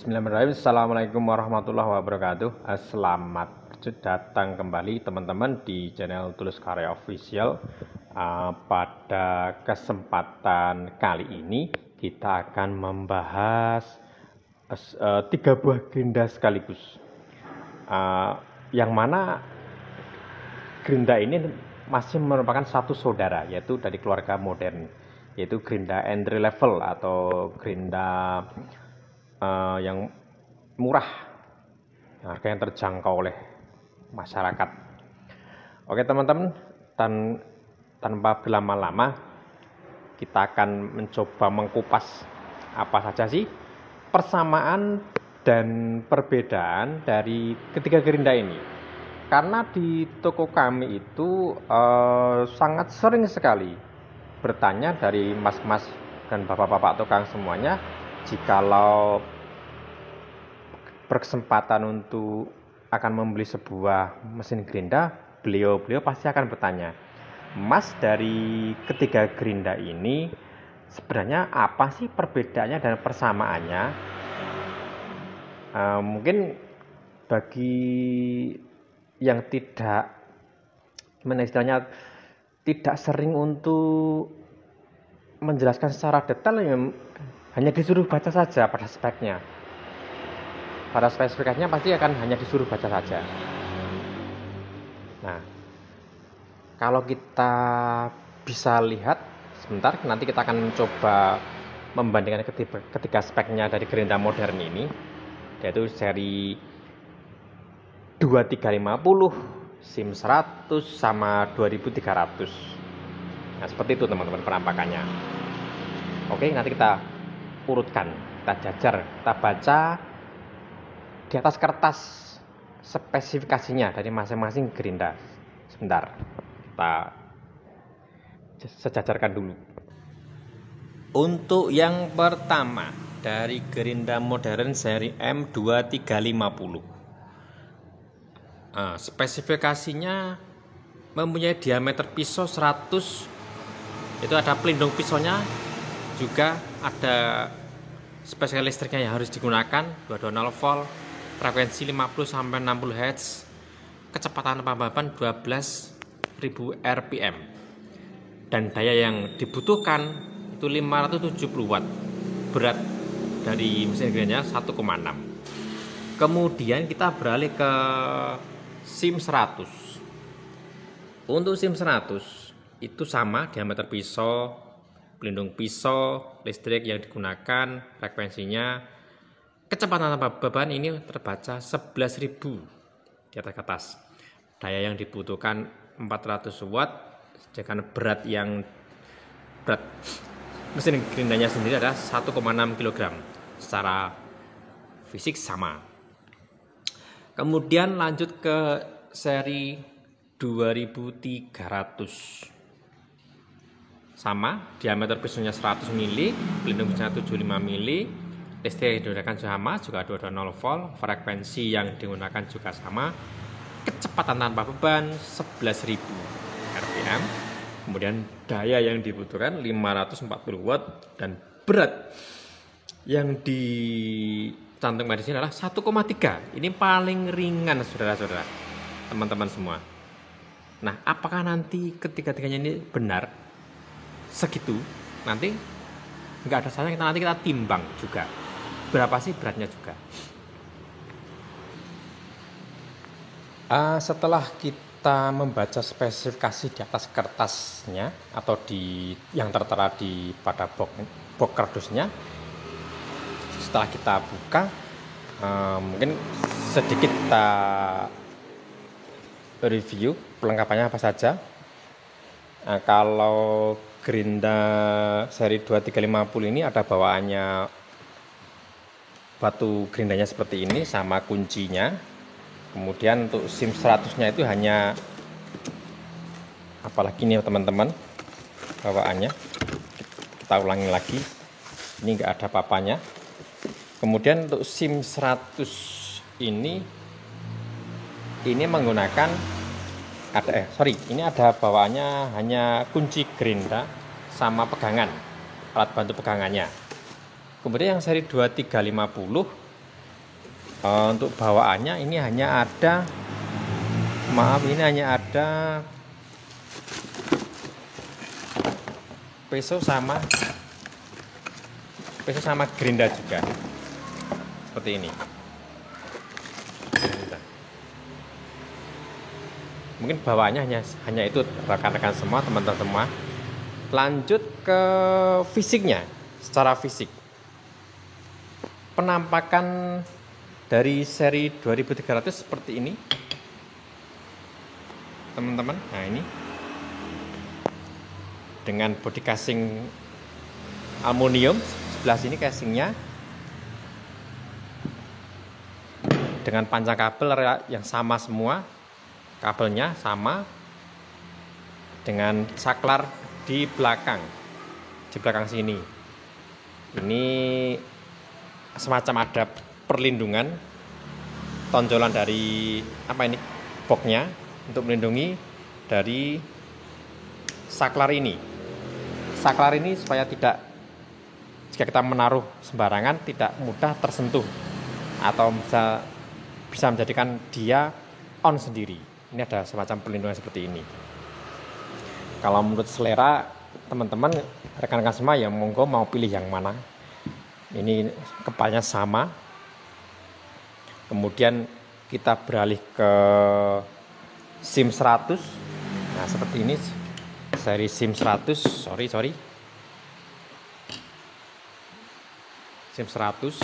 Bismillahirrahmanirrahim. Assalamualaikum warahmatullahi wabarakatuh. Selamat datang kembali teman-teman di channel Tulus Karya Official. Pada kesempatan kali ini kita akan membahas 3 buah gerinda sekaligus. Yang mana gerinda ini masih merupakan satu saudara, yaitu dari keluarga modern, yaitu gerinda entry level atau gerinda yang murah, harga yang terjangkau oleh masyarakat. Oke teman-teman, tanpa berlama-lama kita akan mencoba mengkupas apa saja sih persamaan dan perbedaan dari ketiga gerinda ini. Karena di toko kami itu sangat sering sekali bertanya dari mas-mas dan bapak-bapak tukang semuanya, jikalau berkesempatan untuk akan membeli sebuah mesin gerinda, beliau pasti akan bertanya, "Mas, dari ketiga gerinda ini sebenarnya apa sih perbedaannya dan persamaannya?" Mungkin bagi yang tidak sering untuk menjelaskan secara detail, hanya disuruh baca saja pada speknya. Pada spesifikasinya pasti akan hanya disuruh baca saja. Nah, kalau kita bisa lihat sebentar, nanti kita akan mencoba membandingkan ketiga speknya dari gerinda modern ini, yaitu seri 2350, SIM 100 sama 2300. Nah, seperti itu teman-teman penampakannya. Oke, nanti kita urutkan, kita jajar, kita baca di atas kertas spesifikasinya dari masing-masing gerinda. Sebentar, kita sejajarkan dulu. Untuk yang pertama, dari gerinda modern seri M2350. Spesifikasinya mempunyai diameter pisau 100. Itu ada pelindung pisaunya, juga ada spesial listriknya yang harus digunakan, 220 volt, frekuensi 50-60 Hz, kecepatan pembaban 12.000 rpm, dan daya yang dibutuhkan itu 570 watt. Berat dari mesin gerinda 1,6. Kemudian kita beralih ke SIM 100. Untuk SIM 100 itu sama, diameter pisau, pelindung pisau, listrik yang digunakan, frekuensinya, kecepatan tanpa beban ini terbaca 11.000 di atas kertas. Daya yang dibutuhkan 400 watt, sedangkan berat mesin gerindanya sendiri adalah 1,6 kg. Secara fisik sama. Kemudian lanjut ke seri 2300. Sama, diameter pisaunya 100 mili, pelindung pisaunya 75 mili, listrik yang digunakan sama, juga 220 volt, frekuensi yang digunakan juga sama, kecepatan tanpa beban 11.000 rpm, kemudian daya yang dibutuhkan 540 watt, dan berat yang dicantumkan di sini adalah 1,3. Ini paling ringan, saudara-saudara, teman-teman semua. Nah, apakah nanti ketiga-tiganya ini benar segitu? Nanti nggak ada salahnya nanti kita timbang juga berapa sih beratnya juga. Setelah kita membaca spesifikasi di atas kertasnya atau yang tertera pada box kardusnya, setelah kita buka, mungkin sedikit kita review pelengkapannya apa saja. Kalau gerinda seri 2350 ini ada bawaannya batu gerindanya seperti ini sama kuncinya. Kemudian untuk SIM 100-nya itu hanya, apalagi nih teman-teman, bawaannya kita ulangi lagi, ini enggak ada papanya. Kemudian untuk SIM 100 ini menggunakan ini ada bawaannya hanya kunci gerinda sama pegangan, alat bantu pegangannya. Kemudian yang seri 2350 Untuk bawaannya ini hanya ada, maaf, ini hanya ada peso sama gerinda juga, seperti ini. Mungkin bawaannya hanya itu rekan-rekan semua, teman-teman semua. Lanjut ke fisiknya, secara fisik. Penampakan dari seri 2300 seperti ini, teman-teman. Nah, ini dengan body casing aluminium, sebelah sini casingnya dengan panjang kabel yang sama semua, kabelnya sama, dengan saklar di belakang sini. Ini semacam ada perlindungan, tonjolan dari boxnya untuk melindungi dari saklar ini. Saklar ini supaya tidak, jika kita menaruh sembarangan, tidak mudah tersentuh atau bisa menjadikan dia on sendiri. Ini ada semacam perlindungan seperti ini. Kalau menurut selera teman-teman, rekan-rekan semua, ya monggo mau pilih yang mana. Ini kepalanya sama. Kemudian kita beralih ke SIM 100. Nah, seperti ini seri SIM 100. Sorry. SIM 100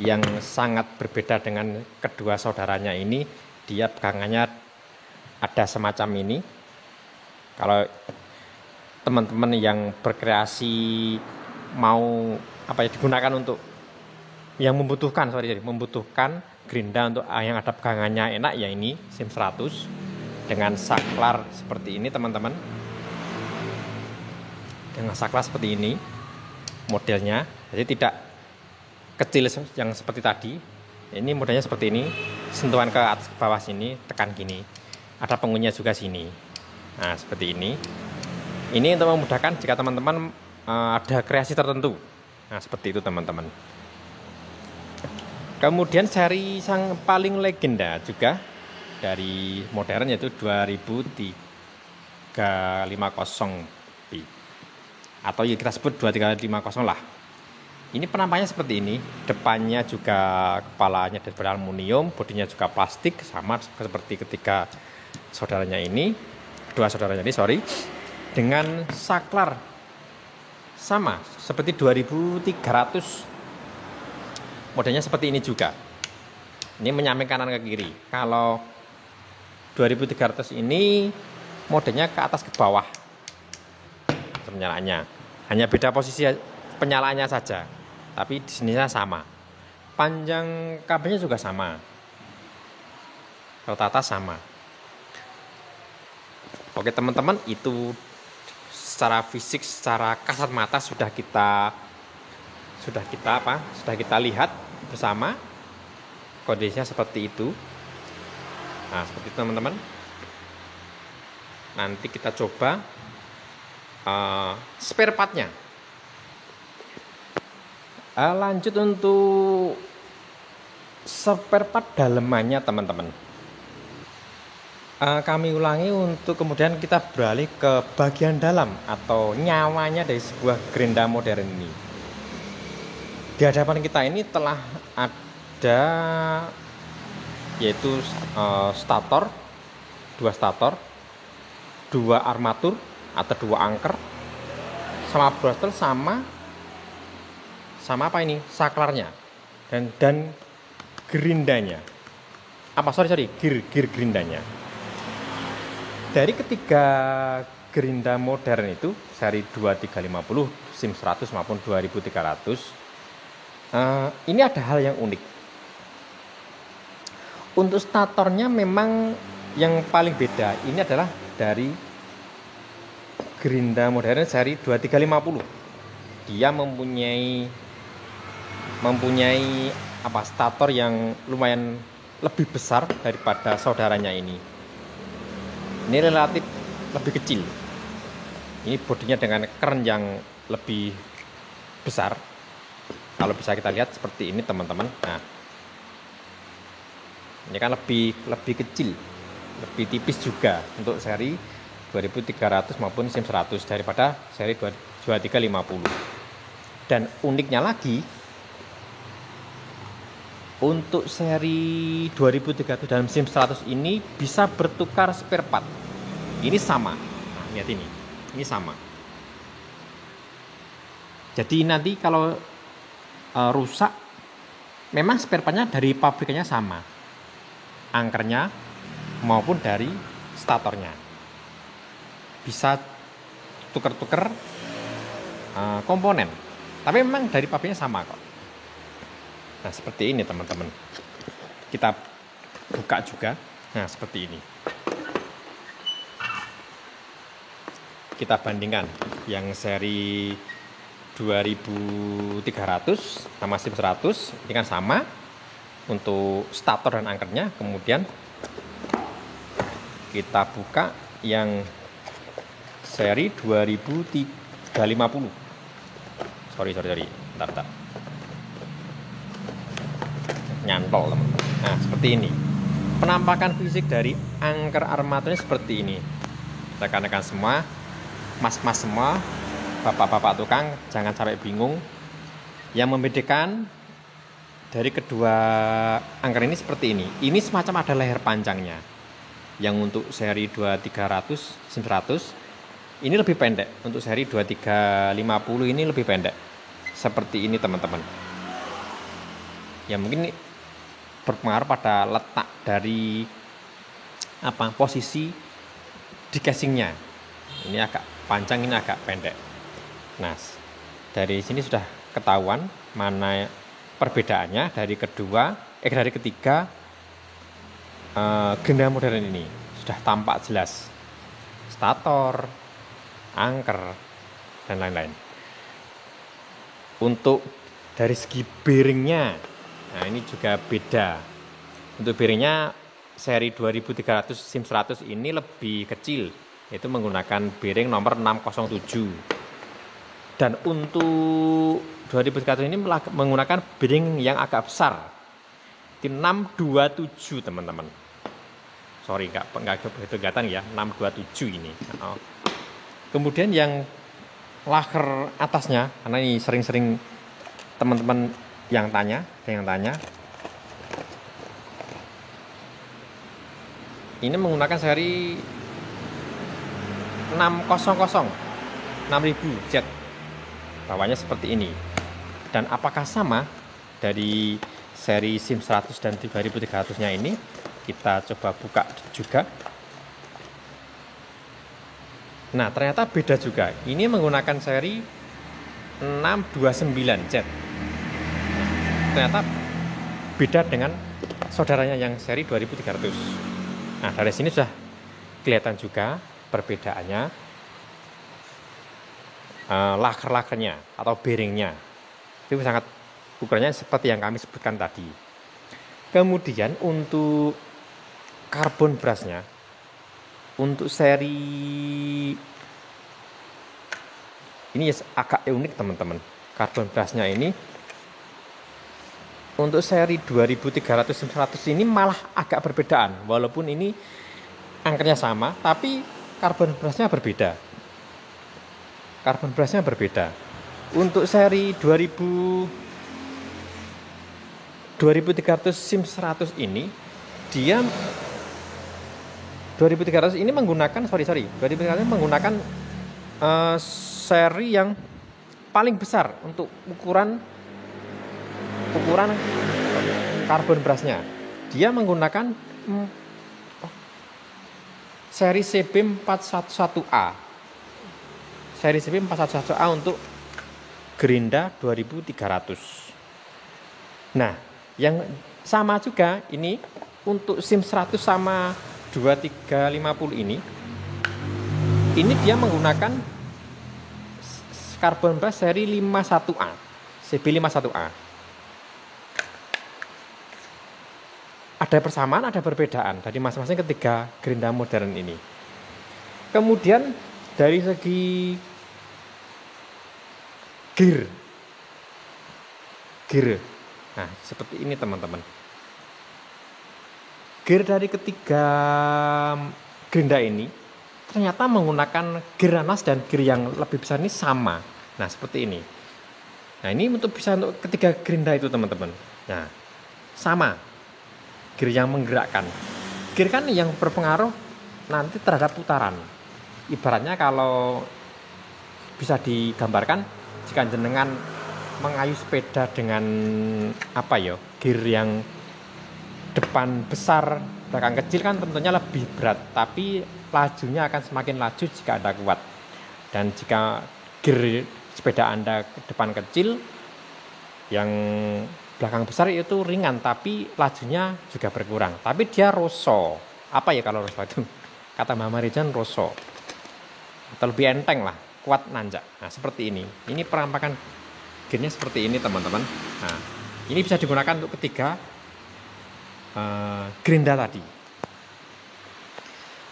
yang sangat berbeda dengan kedua saudaranya ini. Dia pegangannya ada semacam ini. Kalau teman-teman yang berkreasi mau digunakan untuk yang membutuhkan gerinda untuk yang ada pegangannya enak, ya ini SIM 100 dengan saklar seperti ini, teman-teman. Dengan saklar seperti ini modelnya, jadi tidak kecil yang seperti tadi. Ini modelnya seperti ini, sentuhan ke atas ke bawah sini, tekan gini. Ada pengunnya juga sini. Nah, seperti ini. Ini untuk memudahkan jika teman-teman ada kreasi tertentu. Nah, seperti itu, teman-teman. Kemudian seri yang paling legenda juga dari modern, yaitu 2350B, atau ya kita sebut 2350 lah. Ini penampakannya seperti ini. Depannya juga kepalanya dari aluminium, bodinya juga plastik, sama seperti kedua saudaranya ini, dengan saklar sama seperti 2300. Modelnya seperti ini juga. Ini menyamping kanan ke kiri. Kalau 2300 ini modelnya ke atas ke bawah penyalaannya. Hanya beda posisi penyalaannya saja. Tapi di sini sama. Panjang kabelnya juga sama. Rata-rata sama. Oke, teman-teman, itu secara fisik, secara kasat mata sudah kita lihat bersama. Kondisinya seperti itu. Nah, seperti itu, teman-teman. Nanti kita coba spare partnya. Lanjut untuk spare part dalemannya, teman-teman. Kami ulangi untuk kemudian kita beralih ke bagian dalam atau nyawanya dari sebuah gerinda modern ini. Di hadapan kita ini telah ada yaitu stator, 2 stator, 2 armatur atau 2 anker, sama brushless, sama saklarnya dan gerindanya. Gear gerindanya. Dari ketiga gerinda modern itu, seri 2350, SIM 100 maupun 2300, ini ada hal yang unik. Untuk statornya memang yang paling beda. Ini adalah dari gerinda modern seri 2350. Dia mempunyai stator yang lumayan lebih besar daripada saudaranya ini. Ini relatif lebih kecil. Ini bodinya dengan keren yang lebih besar. Kalau bisa kita lihat seperti ini, teman-teman. Nah, Ini kan lebih kecil, lebih tipis juga untuk seri 2300 maupun SIM 100 daripada seri 2350. Dan uniknya lagi, untuk seri 2300 dan SIM 100 ini bisa bertukar spare part. Ini sama. Nah, lihat ini. Ini sama. Jadi nanti kalau rusak, memang spare partnya dari pabriknya sama. Angkernya maupun dari statornya. Bisa tuker-tuker komponen. Tapi memang dari pabriknya sama kok. Nah, seperti ini teman-teman. Kita buka juga. Nah, seperti ini. Kita bandingkan yang seri 2300 sama SIM 100. Ini kan sama untuk stator dan angkernya. Kemudian kita buka yang seri 2350. Sorry. Bentar. Nyantol teman-teman. Nah, seperti ini. Penampakan fisik dari angker armaturnya seperti ini. Rekan-rekan semua, mas-mas semua, bapak-bapak tukang, jangan sampai bingung. Yang membedakan dari kedua angker ini seperti ini. Ini semacam ada leher panjangnya. Yang untuk seri 2300 SIM 100 ini lebih pendek. Untuk seri 2350 ini lebih pendek. Seperti ini teman-teman. Ya mungkin berpengaruh pada letak dari posisi di casingnya. Ini agak panjang, ini agak pendek. Nah, dari sini sudah ketahuan mana perbedaannya dari ketiga genda modern ini. Sudah tampak jelas stator, angker, dan lain-lain. Untuk dari segi bearingnya, nah ini juga beda. Untuk bearingnya seri 2300 SIM 100 ini lebih kecil, yaitu menggunakan bearing nomor 607. Dan untuk 2300 ini menggunakan bearing yang agak besar, 627 teman-teman. Sorry, nggak begitu kelihatan ya, 627 ini. Kemudian yang laker atasnya, karena ini sering-sering teman-teman yang tanya, ini menggunakan seri 600, 6000 Z. Bawahnya seperti ini. Dan apakah sama dari seri SIM 100 dan 2300-nya ini? Kita coba buka juga. Nah, ternyata beda juga. Ini menggunakan seri 629Z. Ternyata beda dengan saudaranya yang seri 2300. Nah, dari sini sudah kelihatan juga perbedaannya. Laker-lakernya atau bearingnya itu sangat ukurannya seperti yang kami sebutkan tadi. Kemudian untuk karbon brushnya, untuk seri ini agak unik teman-teman. Karbon brushnya ini untuk seri 2300 100 ini malah agak perbedaan. Walaupun ini angkernya sama, tapi karbon brushnya berbeda. Untuk seri 2300 SIM 100 ini, dia 2300 ini menggunakan 2300 menggunakan seri yang paling besar untuk ukuran karbon brushnya. Dia menggunakan seri CB411A. Seri CB411A untuk gerinda 2300. Nah, yang sama juga ini untuk SIM 100 sama 2350 ini dia menggunakan karbon brush seri 51A, CB51A. Ada persamaan, ada perbedaan dari masing-masing ketiga gerinda modern ini. Kemudian dari segi gear. Nah, seperti ini teman-teman. Gear dari ketiga gerinda ini ternyata menggunakan gear nanas dan gear yang lebih besar ini sama. Nah, seperti ini. Nah, ini untuk bisa untuk ketiga gerinda itu teman-teman. Nah, sama. Gear yang menggerakkan. Gear kan yang berpengaruh nanti terhadap putaran. Ibaratnya kalau bisa digambarkan jika jenengan mengayuh sepeda dengan apa ya, gear yang depan besar, belakang kecil kan tentunya lebih berat, tapi lajunya akan semakin laju jika Anda kuat. Dan jika gear sepeda Anda depan kecil, yang belakang besar itu ringan, tapi lajunya juga berkurang. Tapi dia roso. Apa ya kalau roso itu? Kata Mbak Marijan roso. Atau lebih enteng lah, kuat nanjak. Nah, seperti ini. Ini perampakan gearnya seperti ini teman-teman. Nah, ini bisa digunakan untuk ketiga gerinda tadi.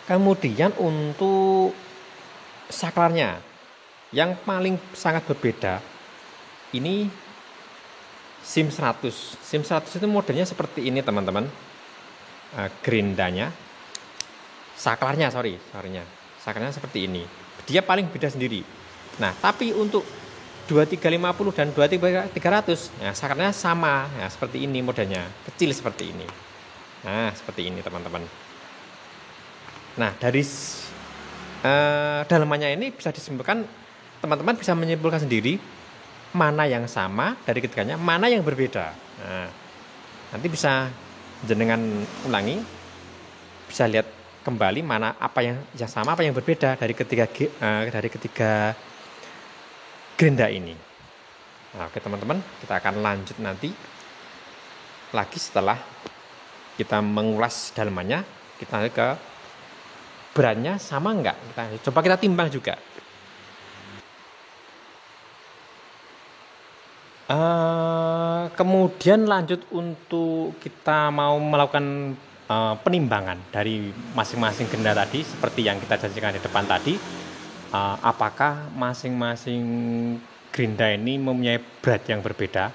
Kemudian untuk saklarnya yang paling sangat berbeda ini SIM 100. SIM 100 itu modelnya seperti ini teman-teman. Gerindanya, saklarnya seperti ini. Dia paling beda sendiri. Nah, tapi untuk 2350 dan 2300, nah, saklarnya sama. Nah, seperti ini modelnya, kecil seperti ini. Nah, seperti ini teman-teman. Nah, dari dalamannya ini bisa disimpulkan, teman-teman bisa menyimpulkan sendiri mana yang sama dari ketiganya, mana yang berbeda. Nah, nanti bisa jenengan ulangi, bisa lihat kembali mana apa yang sama, apa yang berbeda dari ketiga gerinda ini. Nah, oke teman-teman, kita akan lanjut nanti lagi setelah kita mengulas dalamannya. Kita ke beratnya sama enggak, coba kita timbang juga. Kemudian lanjut untuk kita mau melakukan penimbangan dari masing-masing gerinda tadi, seperti yang kita janjikan di depan tadi. Apakah masing-masing gerinda ini mempunyai berat yang berbeda,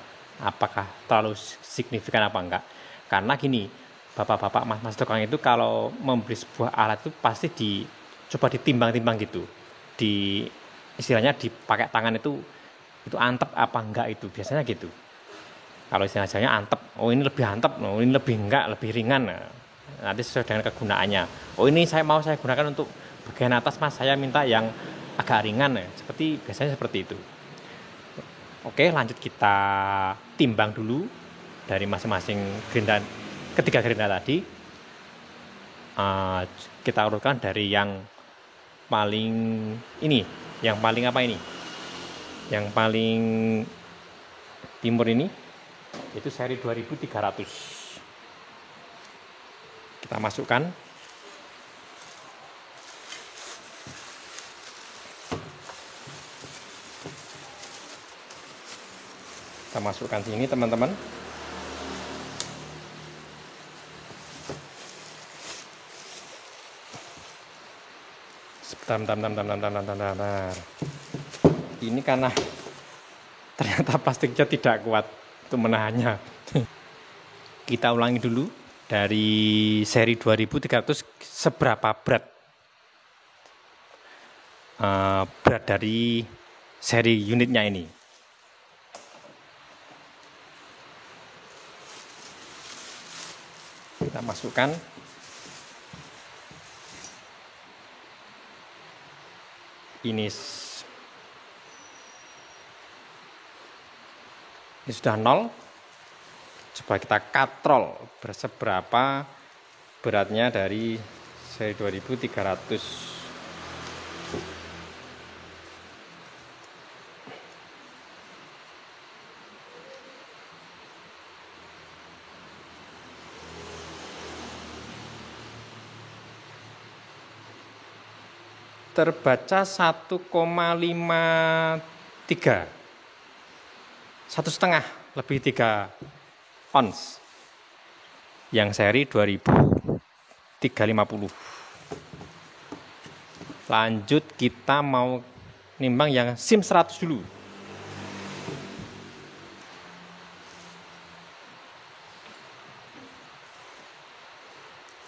apakah terlalu signifikan apa enggak. Karena gini, bapak-bapak, mas-mas tukang itu kalau membeli sebuah alat itu pasti coba ditimbang-timbang gitu. Istilahnya dipakai tangan itu antep apa enggak, itu biasanya gitu. Kalau istilahnya antep, oh ini lebih antep, oh ini lebih enggak, lebih ringan. Nah, nanti sesuai dengan kegunaannya. Oh ini saya gunakan untuk bagian atas mas, saya minta yang agak ringan ya. Biasanya seperti itu. Oke, lanjut kita timbang dulu dari masing-masing ketiga gerinda tadi. Kita urutkan dari yang paling ini, yang paling apa ini? Yang paling timur ini itu seri 2300. Kita masukkan. Kita masukkan sini teman-teman. Bentar. Ini karena ternyata plastiknya tidak kuat untuk menahannya. Kita ulangi dulu dari seri 2300 seberapa berat dari seri unitnya ini. Kita masukkan. Ini sudah 0. Coba kita katrol seberapa beratnya dari seri 2300. Terbaca 1,53, 1,5 lebih 3 ons yang seri 2350. Lanjut kita mau nimbang yang SIM 100 dulu.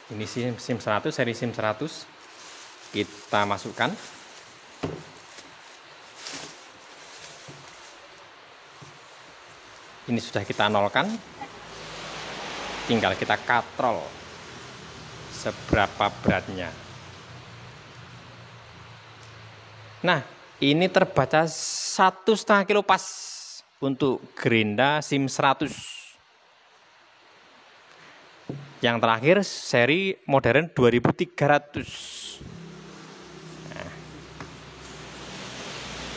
Ini SIM 100, seri SIM 100. Kita masukkan. Ini sudah kita nolkan. Tinggal kita katrol seberapa beratnya. Nah, ini terbaca 1,5 kilo pas untuk Gerinda SIM 100. Yang terakhir seri modern 2300. Nah,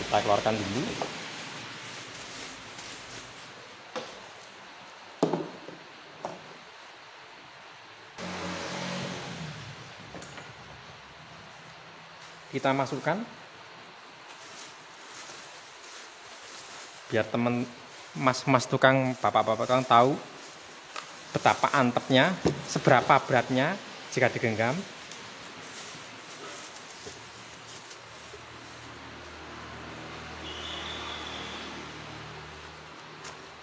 kita keluarkan dulu. Kita masukkan biar teman mas-mas tukang, bapak-bapak tukang tahu betapa antepnya, seberapa beratnya jika digenggam.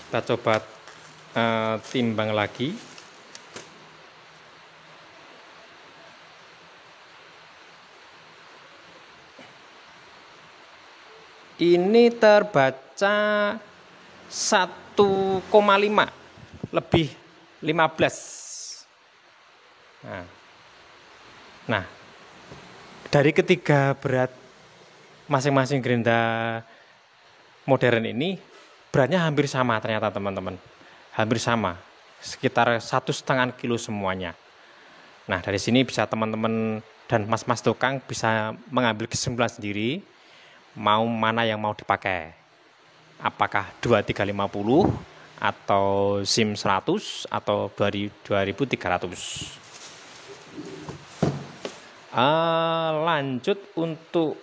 Kita coba timbang lagi. Ini terbaca 1,5 lebih 15. Nah, dari ketiga berat masing-masing Gerinda modern ini beratnya hampir sama ternyata teman-teman. Hampir sama, sekitar 1,5 kilo semuanya. Nah, dari sini bisa teman-teman dan mas-mas tukang bisa mengambil kesimpulan sendiri mau mana yang mau dipakai. Apakah 2350 atau SIM 100 atau 2300. Lanjut untuk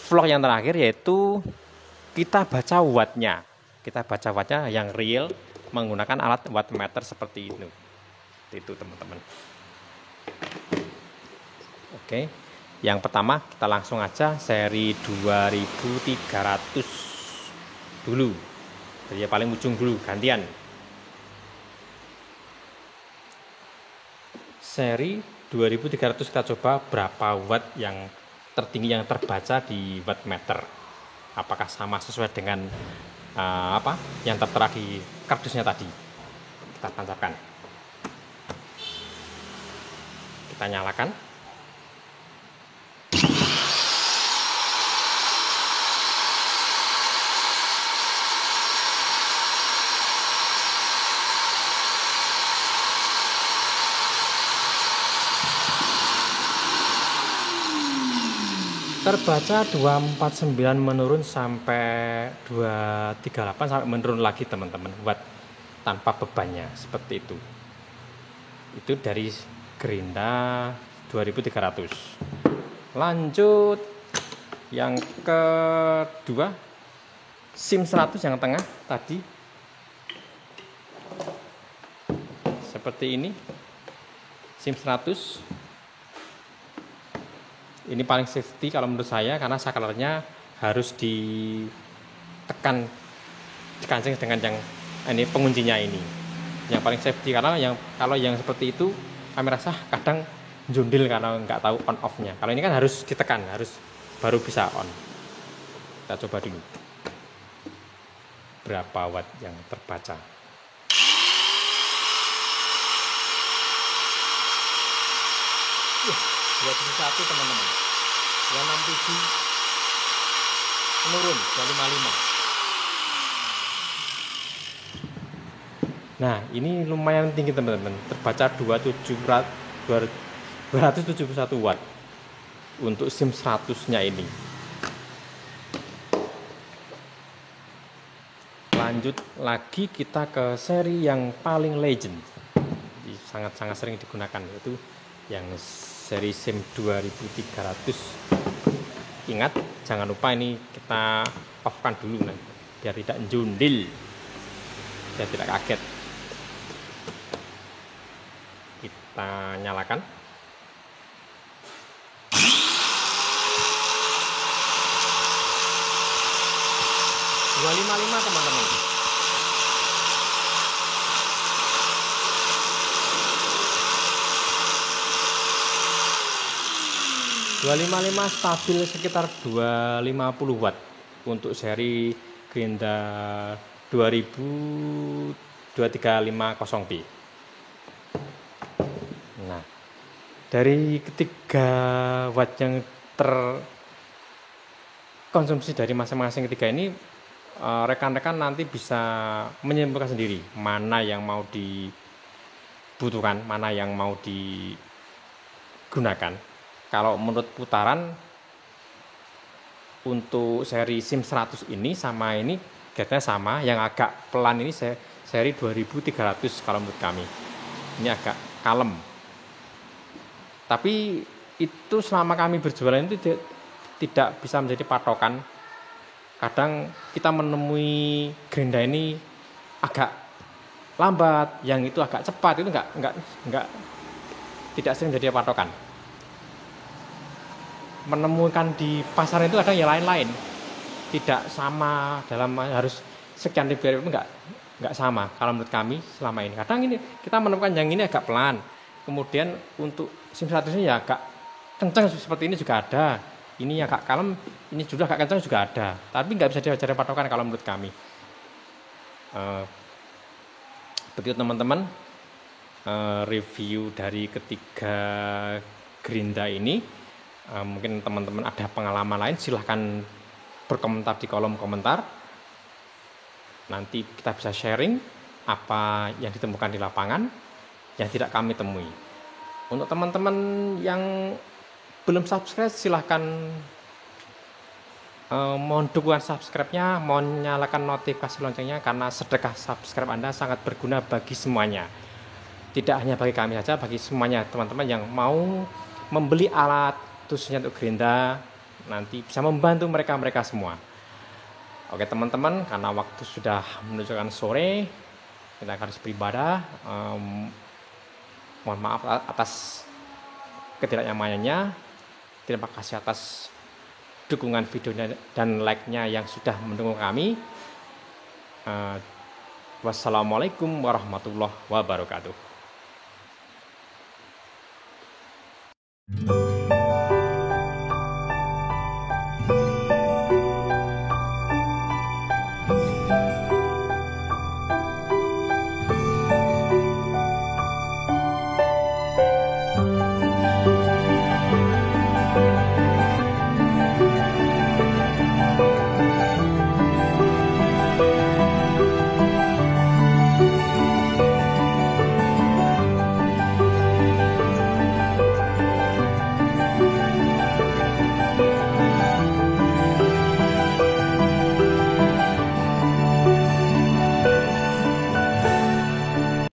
vlog yang terakhir, yaitu kita baca wattnya. Kita baca wattnya yang real menggunakan alat wattmeter seperti itu. Itu teman-teman. Oke. Yang pertama kita langsung aja seri 2300 dulu. Jadi paling ujung dulu gantian. Seri 2300 kita coba berapa watt yang tertinggi yang terbaca di wattmeter. Apakah sama sesuai dengan apa yang tertera di kardusnya tadi. Kita tancapkan. Kita nyalakan. 249 menurun sampai 238 sampai menurun lagi teman-teman, watt tanpa bebannya seperti itu. Itu dari Gerinda 2300. Lanjut yang kedua, SIM 100 yang tengah tadi. Seperti ini. SIM 100. Ini paling safety kalau menurut saya, karena saklarnya harus ditekan, dikancing dengan yang ini penguncinya ini. Yang paling safety, karena kalau yang seperti itu kami rasa kadang jundil karena nggak tahu on off-nya. Kalau ini kan harus ditekan, harus baru bisa on. Kita coba dulu berapa watt yang terbaca. Dua 21 teman-teman, 267 menurun 255. Nah, ini lumayan tinggi teman-teman, terbaca 271 watt untuk SIM 100-nya ini. Lanjut lagi kita ke seri yang paling legend, sangat-sangat sering digunakan, yaitu yang seri SIM 2300. Ingat, jangan lupa ini kita off-kan dulu nanti, biar tidak jundil, biar tidak kaget. Kita nyalakan. .255 teman-teman. 255 stabil sekitar 250 watt untuk seri Gerinda 2350B. Nah, dari ketiga watt yang terkonsumsi dari masing-masing ketiga ini, rekan-rekan nanti bisa menyimpulkan sendiri mana yang mau dibutuhkan, mana yang mau digunakan. Kalau menurut putaran untuk seri SIM 100 ini sama ini gatnya sama, yang agak pelan ini seri 2300 kalau menurut kami. Ini agak kalem. Tapi itu selama kami berjualan itu tidak bisa menjadi patokan. Kadang kita menemui Gerinda ini agak lambat, yang itu agak cepat, itu enggak tidak sering jadi patokan. Menemukan di pasar itu kadang ya lain-lain, tidak sama dalam harus sekian ribu itu enggak sama kalau menurut kami selama ini. Kadang ini kita menemukan yang ini agak pelan, kemudian untuk SIM 100 ini ya agak kencang seperti ini juga ada, ini agak kalem, ini sudah agak kencang juga ada, tapi nggak bisa jadi patokan kalau menurut kami. Begitu teman-teman, review dari ketiga Gerinda ini. Mungkin teman-teman ada pengalaman lain, silahkan berkomentar di kolom komentar. Nanti kita bisa sharing apa yang ditemukan di lapangan yang tidak kami temui. Untuk teman-teman yang belum subscribe, silahkan mohon dukungan subscribe-nya, mohon nyalakan notifikasi loncengnya, karena sedekah subscribe Anda sangat berguna bagi semuanya. Tidak hanya bagi kami saja, bagi semuanya teman-teman yang mau membeli alat khususnya untuk Gerinda, nanti bisa membantu mereka semua. Oke teman-teman, karena waktu sudah menunjukkan sore, kita harus beribadah. Mohon maaf atas ketidaknyamanannya. Terima kasih atas dukungan videonya dan like-nya yang sudah mendukung kami. Wassalamualaikum warahmatullahi wabarakatuh.